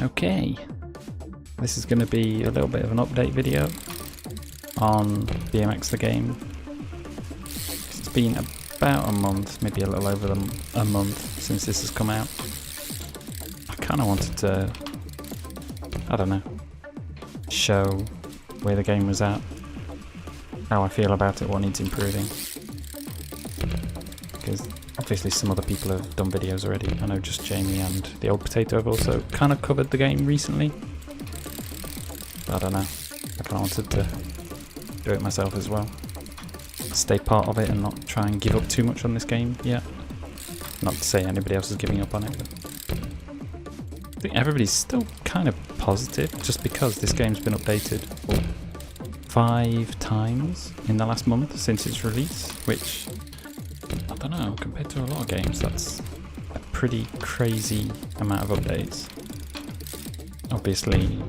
Okay, this is going to be a little bit of an update video on BMX the game. It's been about a month, maybe a little over a month since this has come out. I kind of wanted to, I don't know, show where the game was at, how I feel about it, what needs improving. Because obviously some other people have done videos already. I know just Jamie and the Old Potato have also kind of covered the game recently. But I don't know, I kind of wanted to do it myself as well. Stay part of it and not try and give up too much on this game yet. Not to say anybody else is giving up on it, but I think everybody's still kind of positive just because this game's been updated 5 times in the last month since its release, which, I don't know, compared to a lot of games, that's a pretty crazy amount of updates. Obviously,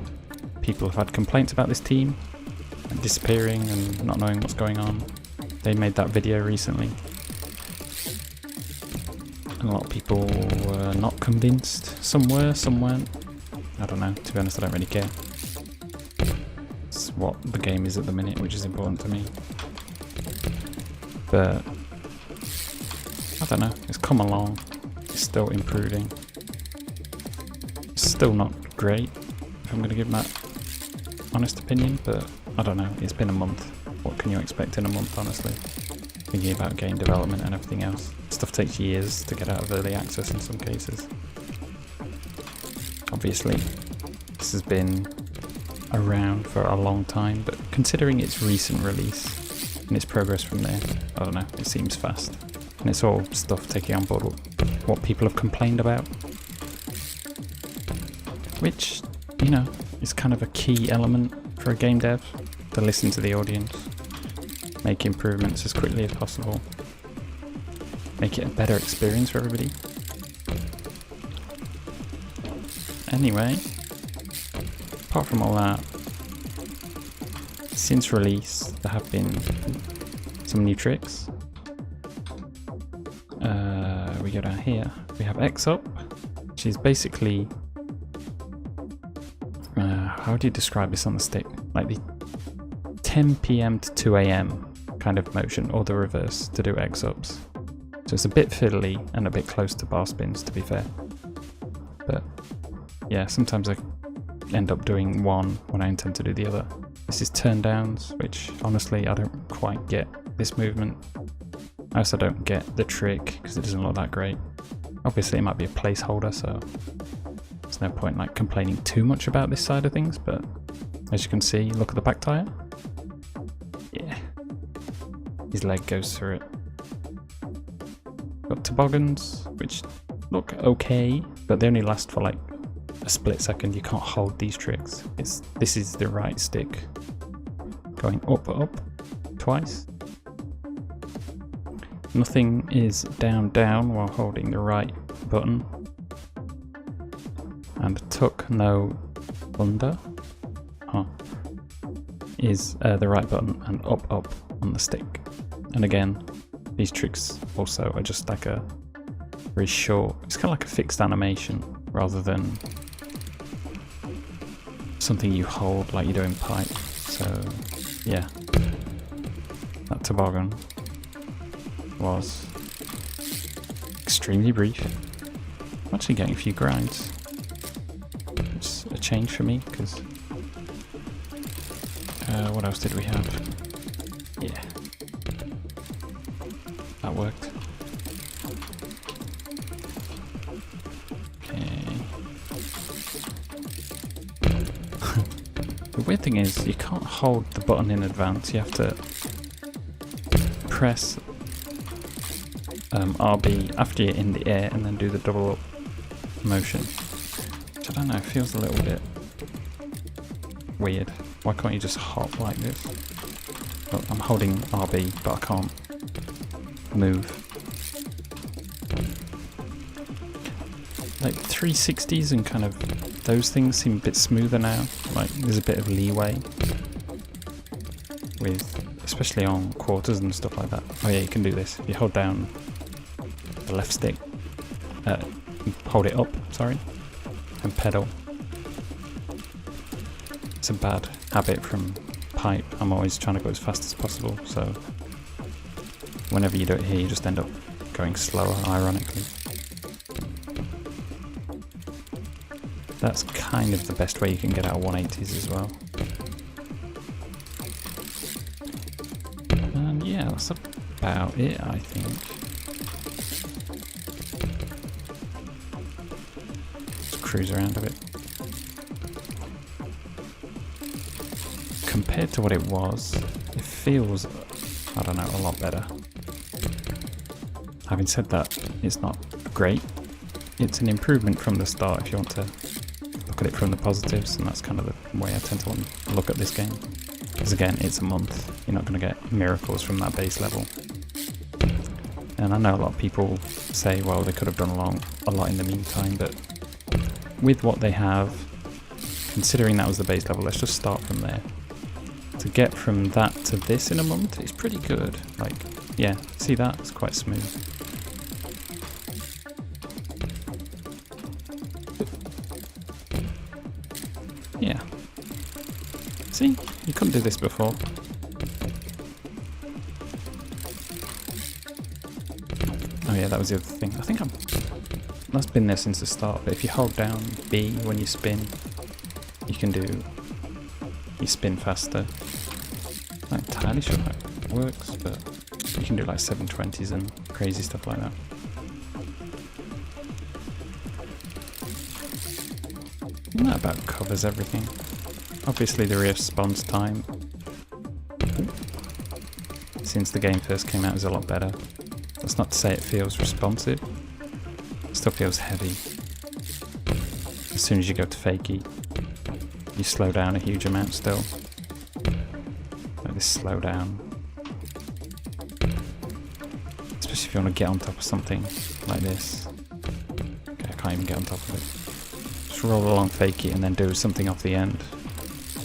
people have had complaints about this team disappearing and not knowing what's going on. They made that video recently. And a lot of people were not convinced. Some were, some weren't. I don't know, to be honest I don't really care. It's what the game is at the minute, which is important to me. But I don't know, it's come along, it's still improving. It's still not great, if I'm going to give that honest opinion, but I don't know, it's been a month. What can you expect in a month, honestly? Thinking about game development and everything else. Stuff takes years to get out of early access in some cases. Obviously, this has been around for a long time, but considering its recent release and its progress from there, I don't know, it seems fast. And it's all stuff taking on board what people have complained about. Which, you know, is kind of a key element for a game dev, to listen to the audience, make improvements as quickly as possible, make it a better experience for everybody. Anyway, apart from all that, since release there have been some new tricks. We go down here, we have X up, which is basically, how do you describe this on the stick? Like the 10 PM to 2 AM kind of motion, or the reverse to do X ups. So it's a bit fiddly and a bit close to bar spins, to be fair. But yeah, sometimes I end up doing one when I intend to do the other. This is turn downs, which honestly I don't quite get this movement. I also don't get the trick because it doesn't look that great. Obviously it might be a placeholder, so there's no point like complaining too much about this side of things, but as you can see, look at the back tire. Yeah, his leg goes through it. Got toboggans, which look okay, but they only last for like a split second. You can't hold these tricks. This is the right stick. Going up, up, twice. Nothing is down, down while holding the right button. And tuck, no, under. Is the right button, and up, up on the stick. And again, these tricks also are just like a very short, it's kind of like a fixed animation rather than something you hold like you do in pipe. So yeah, that toboggan was extremely brief. I'm actually getting a few grinds. It's a change for me because what else did we have? Yeah, that worked. Okay. The weird thing is you can't hold the button in advance. You have to press RB after you're in the air and then do the double up motion. Which I don't know, feels a little bit weird. Why can't you just hop like this? Well, I'm holding RB, but I can't move. Like 360s and kind of those things seem a bit smoother now. Like there's a bit of leeway with, especially on quarters and stuff like that. Oh yeah, you can do this. If you hold down the left stick, hold it up, sorry, and pedal. It's a bad habit from pipe. I'm always trying to go as fast as possible, so whenever you do it here you just end up going slower, ironically. That's kind of the best way you can get out of 180s as well. And yeah, that's about it, I think. Just cruise around a bit. Compared to what it was, it feels, I don't know, a lot better. Having said that, it's not great. It's an improvement from the start if you want to look at it from the positives, and that's kind of the way I tend to look at this game. Because again, it's a month. You're not going to get miracles from that base level. And I know a lot of people say, well, they could have done a lot in the meantime, but with what they have, considering that was the base level, let's just start from there. To get from that to this in a month is pretty good. Like, yeah, see that? It's quite smooth. Yeah. See? You couldn't do this before. Oh yeah, that was the other thing. I think that's been there since the start, but if you hold down B when you spin, you spin faster. I'm not entirely sure how it works, but you can do like 720s and crazy stuff like that. And that about covers everything. Obviously the response time since the game first came out is a lot better. That's not to say it feels responsive. It still feels heavy. As soon as you go to fakie, you slow down a huge amount still. Like this slow down. Especially if you want to get on top of something like this. Okay, I can't even get on top of it. Just roll along fakie and then do something off the end.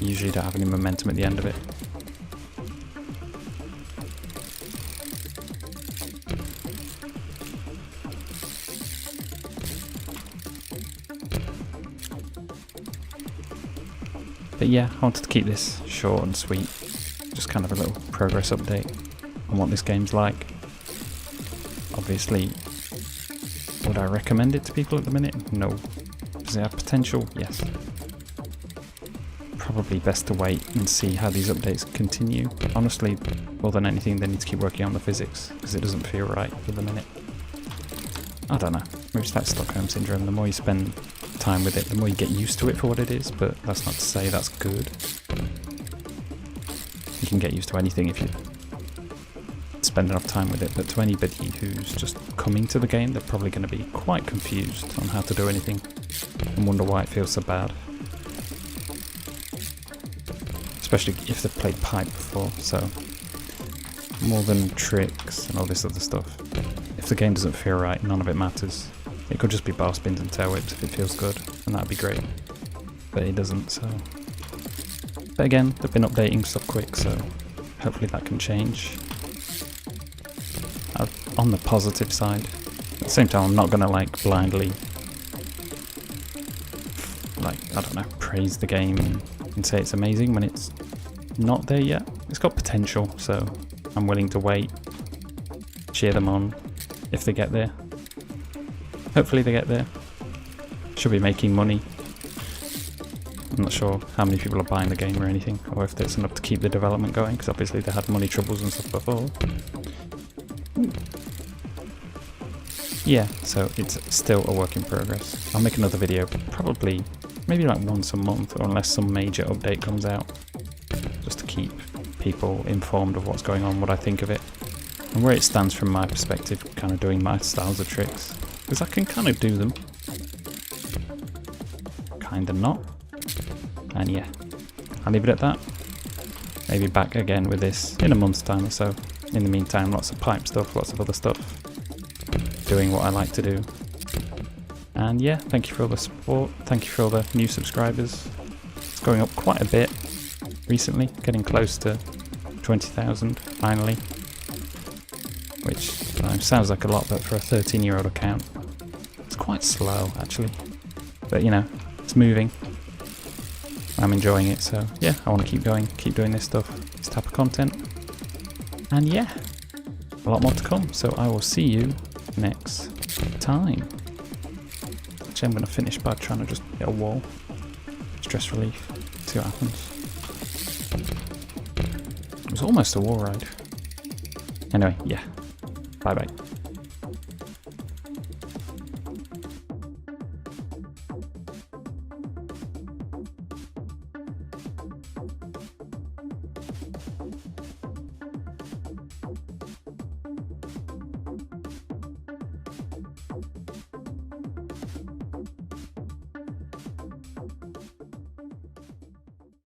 You usually don't have any momentum at the end of it. But yeah, I wanted to keep this short and sweet. Just kind of a little progress update on what this game's like. Obviously, would I recommend it to people at the minute? No. Does it have potential? Yes. Probably best to wait and see how these updates continue. Honestly, more than anything, they need to keep working on the physics, because it doesn't feel right for the minute. I don't know, maybe it's like Stockholm Syndrome. The more you spend time with it, the more you get used to it for what it is, but that's not to say that's good. You can get used to anything if you spend enough time with it, but to anybody who's just coming to the game, they're probably going to be quite confused on how to do anything and wonder why it feels so bad. Especially if they've played pipe before, so more than tricks and all this other stuff. If the game doesn't feel right, none of it matters. It could just be bar spins and tail whips if it feels good, and that'd be great. But it doesn't, so... But again, they've been updating stuff quick, so hopefully that can change. On the positive side. At the same time, I'm not gonna like blindly, like, I don't know, praise the game and say it's amazing when it's not there yet. It's got potential, so I'm willing to wait, cheer them on if they get there. Hopefully they get there. Should be making money. I'm not sure how many people are buying the game or anything, or if there's enough to keep the development going, because obviously they had money troubles and stuff before. Yeah, so it's still a work in progress. I'll make another video, probably, maybe like once a month, or unless some major update comes out, just to keep people informed of what's going on, what I think of it, and where it stands from my perspective, kind of doing my styles of tricks, because I can kind of do them, kind of not, and yeah, I'll leave it at that. Maybe back again with this in a month's time or so. In the meantime, lots of pipe stuff, lots of other stuff, doing what I like to do. And yeah, thank you for all the support, thank you for all the new subscribers. It's going up quite a bit recently, getting close to 20,000 finally, which sounds like a lot, but for a 13-year-old account, it's quite slow actually. But you know, It's moving. I'm enjoying it, so yeah, I want to keep going, keep doing this stuff, this type of content. And yeah, a lot more to come, so I will see you next time. Actually, I'm going to finish by trying to just hit a wall. Stress relief, see what happens. It was almost a wall ride. Anyway, yeah, bye bye.